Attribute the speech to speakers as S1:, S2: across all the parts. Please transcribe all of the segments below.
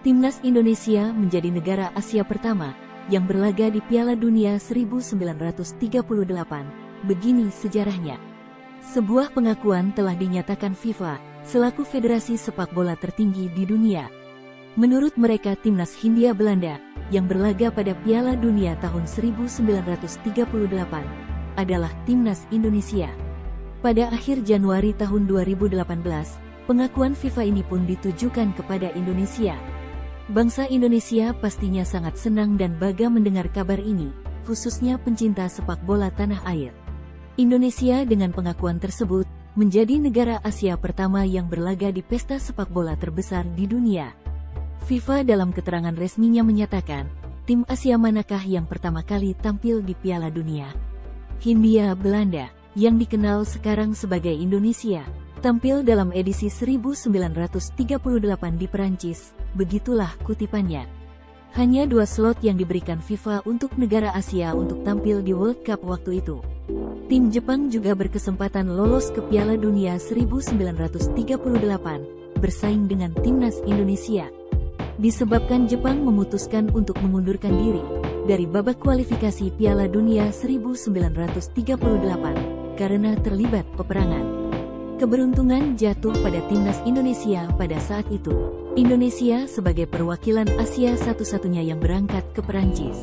S1: Timnas Indonesia menjadi negara Asia pertama yang berlaga di Piala Dunia 1938. Begini sejarahnya. Sebuah pengakuan telah dinyatakan FIFA selaku federasi sepak bola tertinggi di dunia. Menurut mereka, Timnas Hindia Belanda yang berlaga pada Piala Dunia tahun 1938 adalah Timnas Indonesia. Pada akhir Januari tahun 2018, pengakuan FIFA ini pun ditujukan kepada Indonesia. Bangsa Indonesia pastinya sangat senang dan bangga mendengar kabar ini, khususnya pencinta sepak bola tanah air. Indonesia dengan pengakuan tersebut menjadi negara Asia pertama yang berlaga di pesta sepak bola terbesar di dunia. FIFA dalam keterangan resminya menyatakan, tim Asia manakah yang pertama kali tampil di Piala Dunia? Hindia Belanda, yang dikenal sekarang sebagai Indonesia, tampil dalam edisi 1938 di Perancis, begitulah kutipannya. Hanya 2 slot yang diberikan FIFA untuk negara Asia untuk tampil di World Cup waktu itu. Tim Jepang juga berkesempatan lolos ke Piala Dunia 1938, bersaing dengan Timnas Indonesia. Disebabkan Jepang memutuskan untuk mengundurkan diri dari babak kualifikasi Piala Dunia 1938 karena terlibat peperangan. Keberuntungan jatuh pada Timnas Indonesia pada saat itu. Indonesia sebagai perwakilan Asia satu-satunya yang berangkat ke Perancis.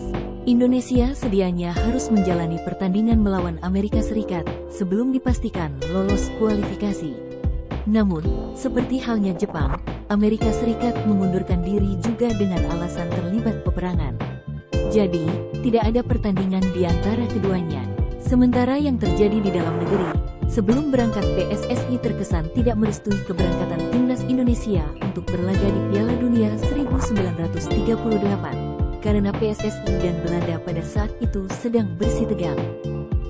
S1: Indonesia sedianya harus menjalani pertandingan melawan Amerika Serikat sebelum dipastikan lolos kualifikasi. Namun, seperti halnya Jepang, Amerika Serikat mengundurkan diri juga dengan alasan terlibat peperangan. Jadi, tidak ada pertandingan di antara keduanya. Sementara yang terjadi di dalam negeri, sebelum berangkat PSSI terkesan tidak merestui keberangkatan Timnas Indonesia untuk berlaga di Piala Dunia 1938, karena PSSI dan Belanda pada saat itu sedang bersitegang.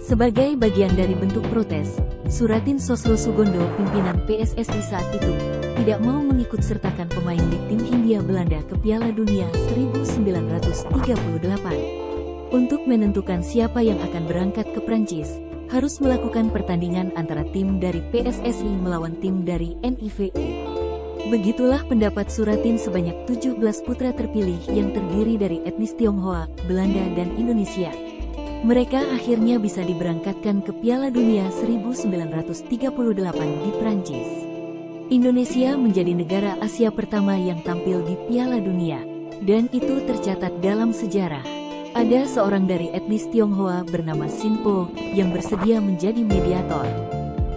S1: Sebagai bagian dari bentuk protes, Suratin Sosro Sugondo, pimpinan PSSI saat itu, tidak mau mengikut sertakan pemain di tim Hindia Belanda ke Piala Dunia 1938. Untuk menentukan siapa yang akan berangkat ke Prancis, harus melakukan pertandingan antara tim dari PSSI melawan tim dari NIVI. Begitulah pendapat Suratin sebanyak 17 putra terpilih yang terdiri dari etnis Tionghoa, Belanda dan Indonesia. Mereka akhirnya bisa diberangkatkan ke Piala Dunia 1938 di Prancis. Indonesia menjadi negara Asia pertama yang tampil di Piala Dunia, dan itu tercatat dalam sejarah. Ada seorang dari etnis Tionghoa bernama Sinpo yang bersedia menjadi mediator.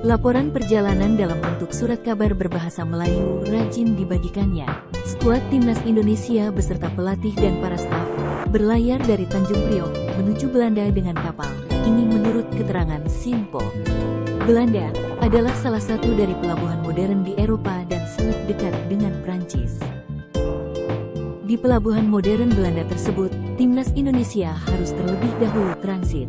S1: Laporan perjalanan dalam bentuk surat kabar berbahasa Melayu rajin dibagikannya. Skuad Timnas Indonesia beserta pelatih dan para staf berlayar dari Tanjung Priok menuju Belanda dengan kapal. Ini menurut keterangan Sinpo. Belanda adalah salah satu dari pelabuhan modern di Eropa dan sangat dekat dengan Prancis. Di pelabuhan modern Belanda tersebut, Timnas Indonesia harus terlebih dahulu transit.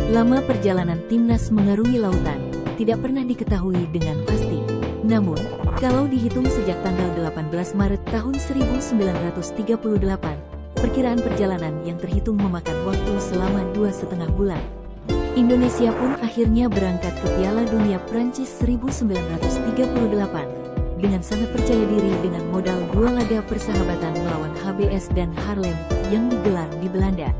S1: Lama perjalanan Timnas mengarungi lautan tidak pernah diketahui dengan pasti. Namun, kalau dihitung sejak tanggal 18 Maret tahun 1938, perkiraan perjalanan yang terhitung memakan waktu selama 2,5 bulan. Indonesia pun akhirnya berangkat ke Piala Dunia Prancis 1938. Dengan sangat percaya diri dengan modal 2 laga persahabatan melawan HBS dan Haarlem yang digelar di Belanda.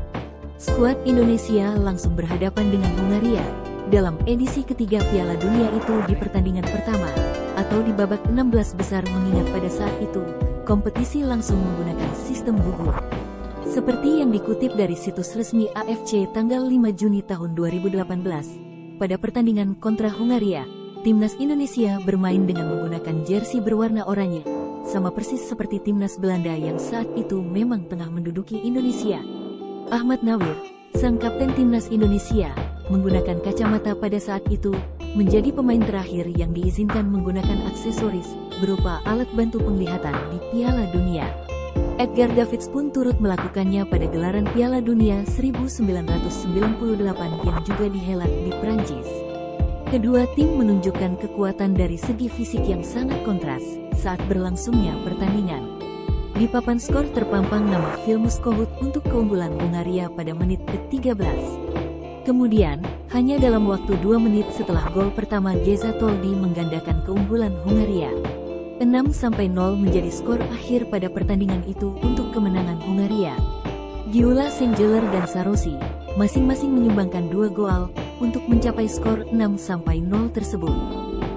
S1: Skuad Indonesia langsung berhadapan dengan Hungaria dalam edisi ketiga Piala Dunia itu di pertandingan pertama, atau di babak 16 besar, mengingat pada saat itu, kompetisi langsung menggunakan sistem gugur. Seperti yang dikutip dari situs resmi AFC tanggal 5 Juni tahun 2018, pada pertandingan kontra Hungaria, Timnas Indonesia bermain dengan menggunakan jersey berwarna oranye, sama persis seperti Timnas Belanda yang saat itu memang tengah menduduki Indonesia. Ahmad Nawir, sang kapten Timnas Indonesia, menggunakan kacamata pada saat itu, menjadi pemain terakhir yang diizinkan menggunakan aksesoris berupa alat bantu penglihatan di Piala Dunia. Edgar Davids pun turut melakukannya pada gelaran Piala Dunia 1998 yang juga dihelat di Prancis. Kedua tim menunjukkan kekuatan dari segi fisik yang sangat kontras saat berlangsungnya pertandingan. Di papan skor terpampang nama Vilmos Kohut untuk keunggulan Hungaria pada menit ke-13. Kemudian, hanya dalam waktu 2 menit setelah gol pertama Geza Toldi menggandakan keunggulan Hungaria. 6-0 menjadi skor akhir pada pertandingan itu untuk kemenangan Hungaria. Gyula Senggeler dan Sarosi masing-masing menyumbangkan 2 gol untuk mencapai skor 6-0 tersebut.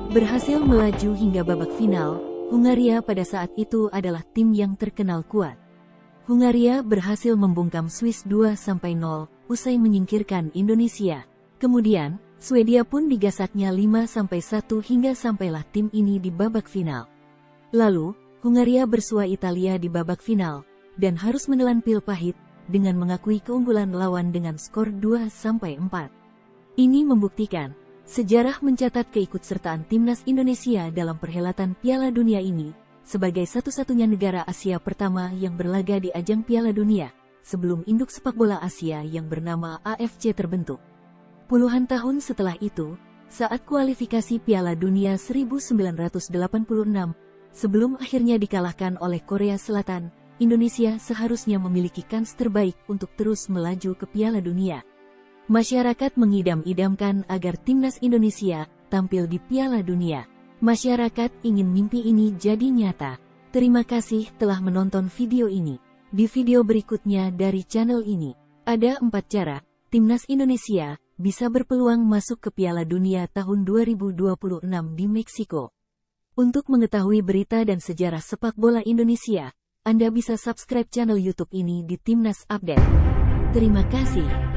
S1: Berhasil melaju hingga babak final, Hungaria pada saat itu adalah tim yang terkenal kuat. Hungaria berhasil membungkam Swiss 2-0 usai menyingkirkan Indonesia. Kemudian, Swedia pun digasaknya 5-1 hingga sampailah tim ini di babak final. Lalu, Hungaria bersua Italia di babak final, dan harus menelan pil pahit dengan mengakui keunggulan lawan dengan skor 2-4. Ini membuktikan, sejarah mencatat keikutsertaan timnas Indonesia dalam perhelatan Piala Dunia ini, sebagai satu-satunya negara Asia pertama yang berlaga di ajang Piala Dunia, sebelum induk sepak bola Asia yang bernama AFC terbentuk. Puluhan tahun setelah itu, saat kualifikasi Piala Dunia 1986, sebelum akhirnya dikalahkan oleh Korea Selatan, Indonesia seharusnya memiliki kans terbaik untuk terus melaju ke Piala Dunia. Masyarakat mengidam-idamkan agar timnas Indonesia tampil di Piala Dunia. Masyarakat ingin mimpi ini jadi nyata. Terima kasih telah menonton video ini. Di video berikutnya dari channel ini, ada 4 cara timnas Indonesia bisa berpeluang masuk ke Piala Dunia tahun 2026 di Meksiko. Untuk mengetahui berita dan sejarah sepak bola Indonesia, Anda bisa subscribe channel YouTube ini di Timnas Update. Terima kasih.